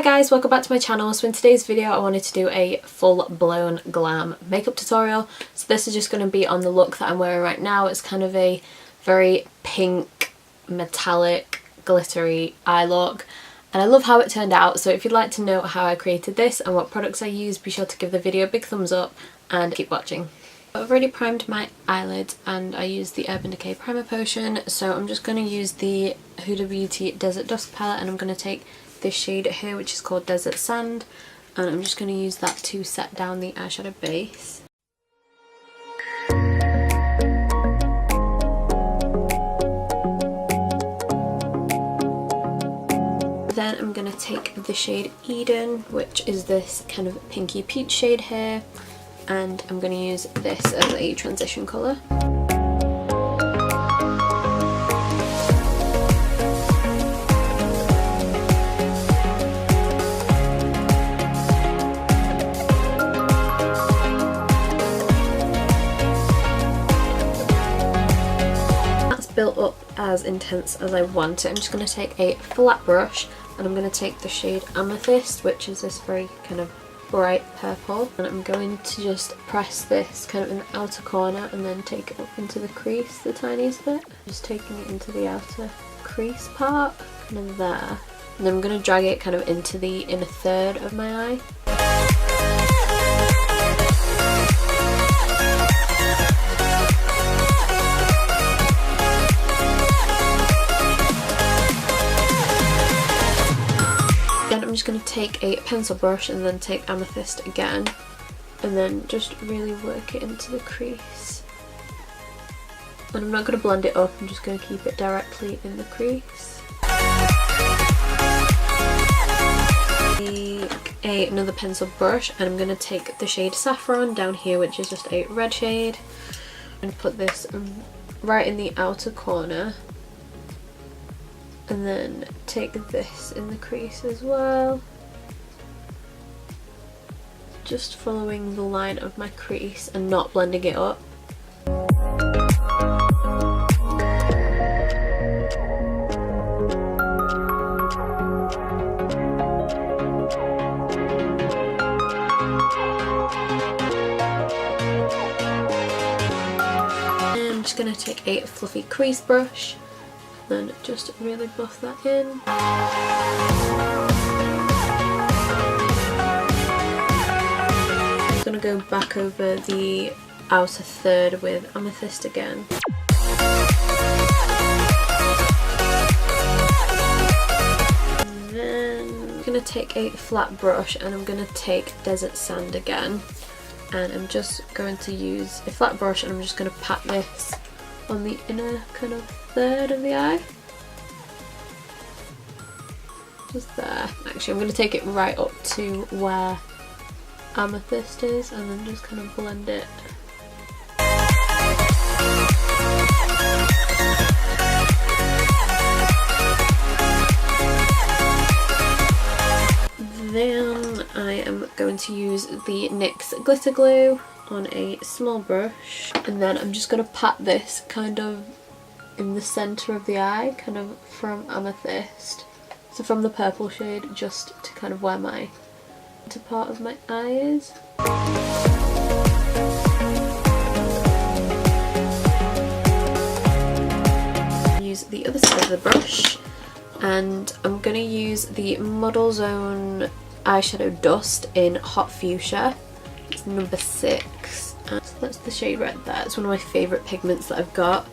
Hi guys, welcome back to my channel. So in today's video I wanted to do a full-blown glam makeup tutorial. So this is just going to be on the look that I'm wearing right now. It's kind of a very pink, metallic, glittery eye look. And I love how it turned out, so if you'd like to know how I created this and what products I used, be sure to give the video a big thumbs up and keep watching. I've already primed my eyelids and I used the Urban Decay Primer Potion, so I'm just going to use the Huda Beauty Desert Dusk palette and I'm going to take this shade here which is called Desert Sand, and I'm just going to use that to set down the eyeshadow base. Then I'm going to take the shade Eden, which is this kind of pinky peach shade here, and I'm going to use this as a transition colour. Built up as intense as I want it. I'm just going to take a flat brush and I'm going to take the shade Amethyst, which is this very kind of bright purple, and I'm going to just press this kind of in the outer corner and then take it up into the crease the tiniest bit. Just taking it into the outer crease part, kind of there, and then I'm going to drag it kind of into the inner third of my eye. I'm just going to take a pencil brush and then take Amethyst again and then just really work it into the crease. And I'm not going to blend it up, I'm just going to keep it directly in the crease. Take another pencil brush and I'm going to take the shade Saffron down here, which is just a red shade, and put this right in the outer corner. And then take this in the crease as well, just following the line of my crease and not blending it up. And I'm just going to take a fluffy crease brush, then just really buff that in. I'm going to go back over the outer third with Amethyst again. And then I'm going to take a flat brush and I'm going to take Desert Sand again, and I'm just going to use a flat brush and I'm just going to pat this on the inner kind of third of the eye. Just there. Actually, I'm going to take it right up to where Amethyst is and then just kind of blend it. Then I am going to use the NYX Glitter Glue on a small brush, and then I'm just going to pat this kind of in the centre of the eye, kind of from Amethyst, so from the purple shade just to kind of where my part of my eye is. Use the other side of the brush and I'm going to use the Model Zone eyeshadow dust in Hot Fuchsia. It's number 6, and so that's the shade right there. It's one of my favourite pigments that I've got.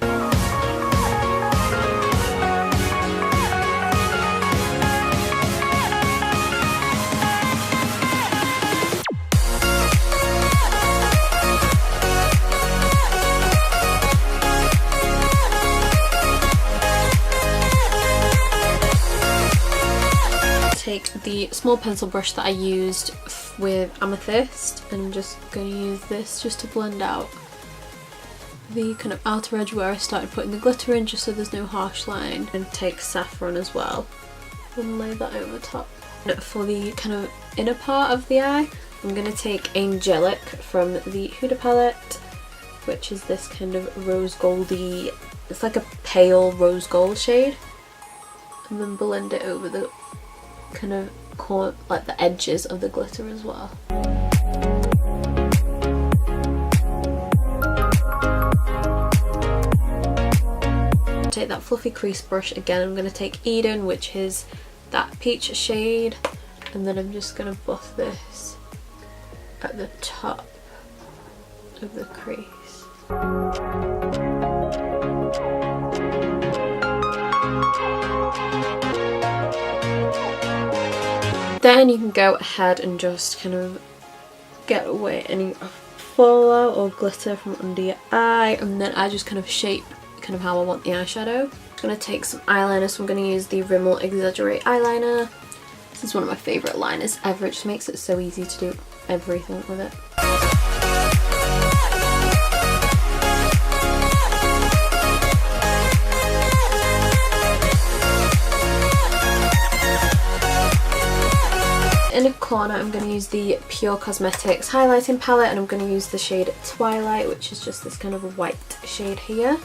Take the small pencil brush that I used with Amethyst and I'm just going to use this just to blend out the kind of outer edge where I started putting the glitter in, just so there's no harsh line, and take Saffron as well and lay that over top. For the kind of inner part of the eye, I'm going to take Angelic from the Huda palette, which is this kind of rose goldy, it's like a pale rose gold shade, and then blend it over the kind of like the edges of the glitter as well. Take that fluffy crease brush again. I'm going to take Eden, which is that peach shade, and then I'm just going to buff this at the top of the crease. Then you can go ahead and just kind of get away any fallout or glitter from under your eye, and then I just kind of shape kind of how I want the eyeshadow. I'm going to take some eyeliner, so I'm going to use the Rimmel Exaggerate eyeliner. This is one of my favourite liners ever, it just makes it so easy to do everything with it. In a corner I'm going to use the Pure Cosmetics highlighting palette, and I'm going to use the shade Twilight, which is just this kind of white shade here.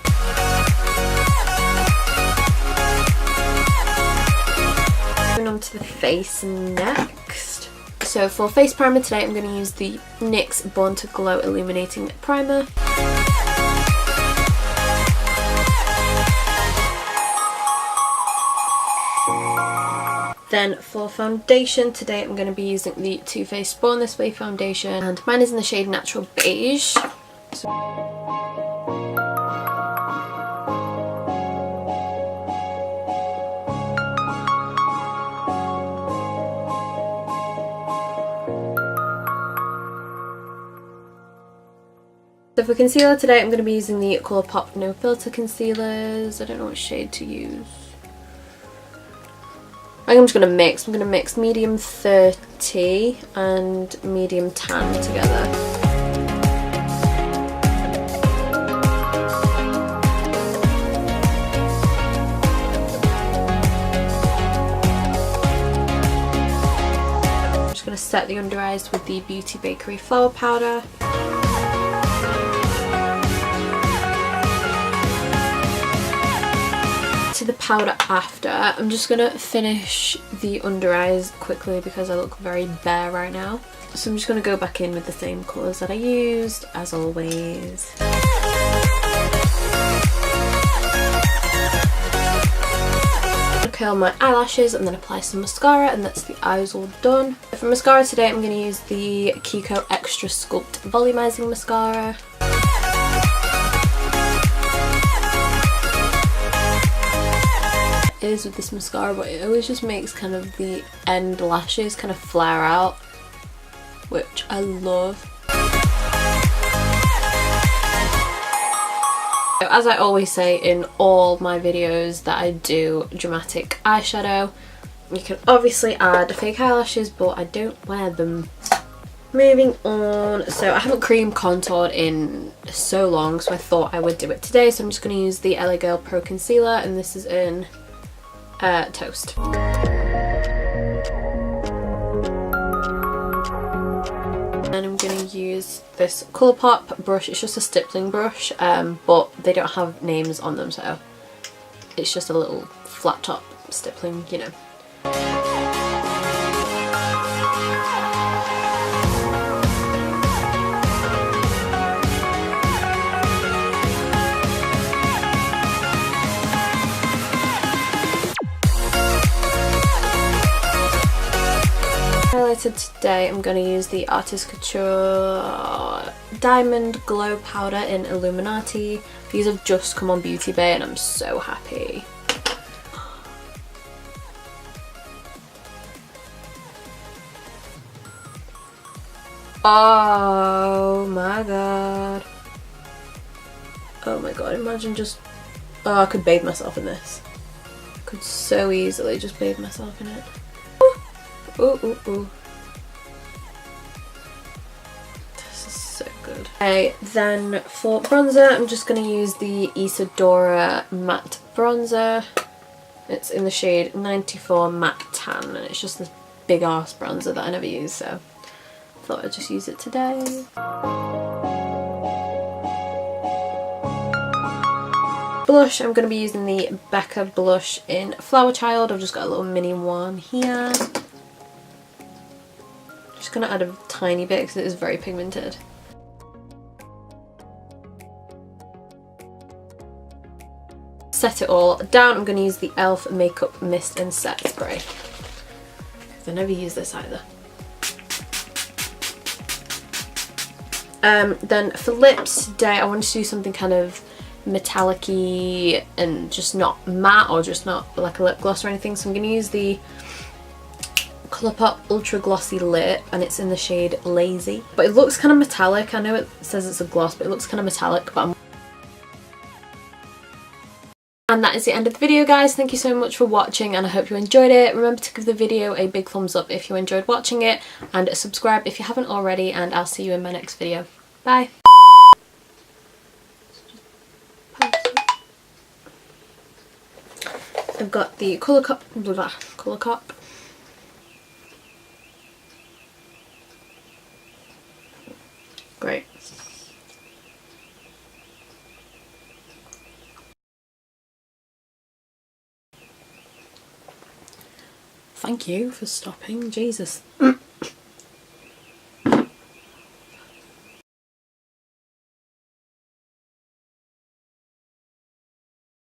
Moving on to the face next. So for face primer today I'm going to use the NYX Born to Glow Illuminating Primer. Then for foundation today I'm going to be using the Too Faced Born This Way foundation, and mine is in the shade Natural Beige. So for concealer today I'm going to be using the Colourpop No Filter concealers. I don't know what shade to use. I think I'm just going to mix. I'm going to mix medium 30 and medium tan together. I'm just going to set the under eyes with the Beauty Bakerie Flower Powder. The powder after. I'm just gonna finish the under eyes quickly because I look very bare right now. So I'm just gonna go back in with the same colours that I used as always. Curl my eyelashes and then apply some mascara, and that's the eyes all done. For mascara today I'm going to use the Kiko Extra Sculpt Volumizing Mascara. Is with this mascara, but it always just makes kind of the end lashes kind of flare out, which I love. So as I always say in all my videos that I do dramatic eyeshadow, you can obviously add fake eyelashes, but I don't wear them. Moving on, so I haven't cream contoured in so long, so I thought I would do it today, so I'm just going to use the LA Girl Pro Concealer, and this is in Toast. And I'm going to use this Colourpop brush. It's just a stippling brush, but they don't have names on them, so it's just a little flat top stippling, you know. Highlighted today, I'm going to use the Artist Couture Diamond Glow Powder in Illuminati. These have just come on Beauty Bay and I'm so happy. Oh my god. Oh my god, imagine just... Oh, I could bathe myself in this. I could so easily just bathe myself in it. Ooh, ooh, ooh. This is so good. Okay, then for bronzer, I'm just going to use the Dora Matte Bronzer. It's in the shade 94 Matte Tan, and it's just this big ass bronzer that I never use, so I thought I'd just use it today. Blush, I'm going to be using the Becca blush in Flowerchild. I've just got a little mini one here. going to add a tiny bit because it is very pigmented. Set it all down. I'm going to use the e.l.f. Makeup Mist and Set Spray. I never use this either. Then for lips today, I wanted to do something kind of metallic-y and just not matte or just not like a lip gloss or anything. So I'm going to use the Colourpop Ultra Glossy Lip, and it's in the shade Lazy. But it looks kind of metallic. I know it says it's a gloss, but it looks kind of metallic. And that is the end of the video, guys. Thank you so much for watching, and I hope you enjoyed it. Remember to give the video a big thumbs up if you enjoyed watching it, and subscribe if you haven't already, and I'll see you in my next video. Bye! I've got the Colourpop. Great. Thank you for stopping, Jesus.